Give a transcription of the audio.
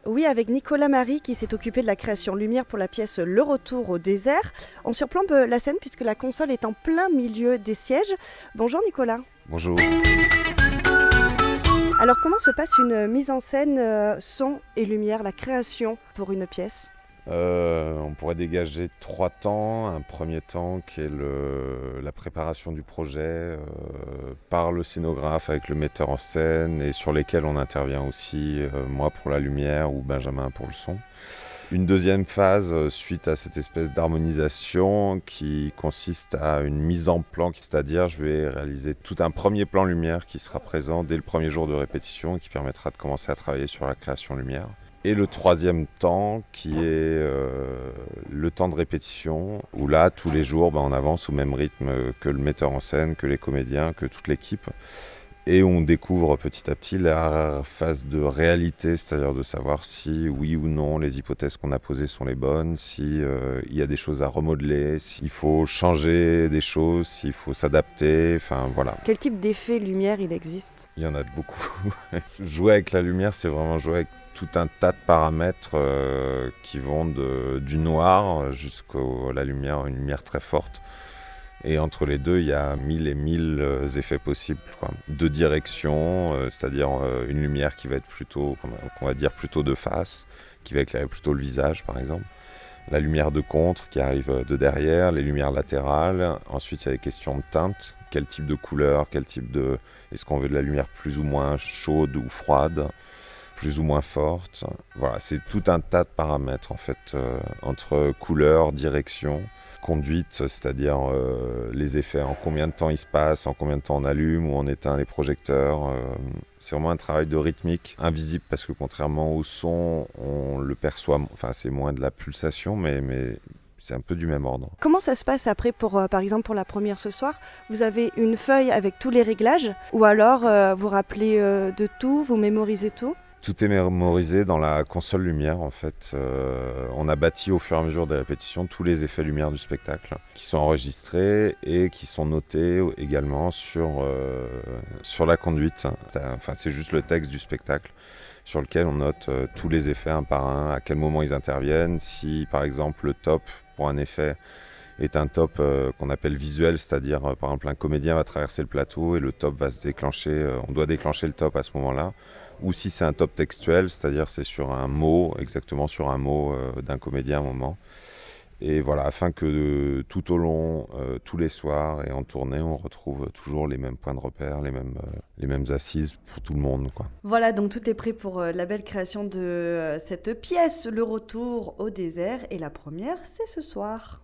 Oui, avec Nicolas Marie qui s'est occupé de la création lumière pour la pièce Le Retour au désert. On surplombe la scène puisque la console est en plein milieu des sièges. Bonjour Nicolas. Bonjour. Alors comment se passe une mise en scène son et lumière, la création pour une pièce ? On pourrait dégager 3 temps. Un premier temps qui est la préparation du projet par le scénographe avec le metteur en scène et sur lesquels on intervient aussi, moi pour la lumière ou Benjamin pour le son. Une deuxième phase suite à cette espèce d'harmonisation qui consiste à une mise en plan, c'est-à-dire je vais réaliser tout un premier plan lumière qui sera présent dès le premier jour de répétition et qui permettra de commencer à travailler sur la création lumière. Et le troisième temps qui est le temps de répétition, où là, tous les jours, on avance au même rythme que le metteur en scène, que les comédiens, que toute l'équipe. Et on découvre petit à petit la phase de réalité, c'est-à-dire de savoir si oui ou non les hypothèses qu'on a posées sont les bonnes, si il y a des choses à remodeler, s'il faut changer des choses, s'il faut s'adapter, enfin voilà. Quel type d'effet lumière il existe ? Il y en a beaucoup. Jouer avec la lumière, c'est vraiment jouer avec tout un tas de paramètres qui vont du noir jusqu'à la lumière, une lumière très forte. Et entre les deux, il y a 1000 et 1000 effets possibles, quoi. De direction, c'est-à-dire une lumière qui va être plutôt, qu'on va dire plutôt de face, qui va éclairer plutôt le visage, par exemple. La lumière de contre qui arrive de derrière, les lumières latérales. Ensuite, il y a les questions de teinte. Quel type de couleur, est-ce qu'on veut de la lumière plus ou moins chaude ou froide, plus ou moins forte. Voilà, c'est tout un tas de paramètres, en fait, entre couleur, direction, conduite, c'est-à-dire les effets, en combien de temps il se passe, en combien de temps on allume ou on éteint les projecteurs. C'est vraiment un travail de rythmique invisible parce que contrairement au son, on le perçoit, enfin c'est moins de la pulsation, mais c'est un peu du même ordre. Comment ça se passe après par exemple pour la première ce soir ? Vous avez une feuille avec tous les réglages ou alors vous rappelez de tout, vous mémorisez tout ? Tout est mémorisé dans la console lumière en fait. On a bâti au fur et à mesure des répétitions tous les effets lumière du spectacle qui sont enregistrés et qui sont notés également sur la conduite. Enfin, c'est juste le texte du spectacle sur lequel on note tous les effets un par un, à quel moment ils interviennent. Si par exemple le top pour un effet est un top qu'on appelle visuel, c'est-à-dire par exemple un comédien va traverser le plateau et le top va se déclencher, on doit déclencher le top à ce moment-là. Ou si c'est un top textuel, c'est-à-dire c'est sur un mot, exactement sur un mot d'un comédien à un moment. Et voilà, afin que tout au long, tous les soirs et en tournée, on retrouve toujours les mêmes points de repère, les mêmes assises pour tout le monde, quoi. Voilà, donc tout est prêt pour la belle création de cette pièce, Le Retour au désert. Et la première, c'est ce soir.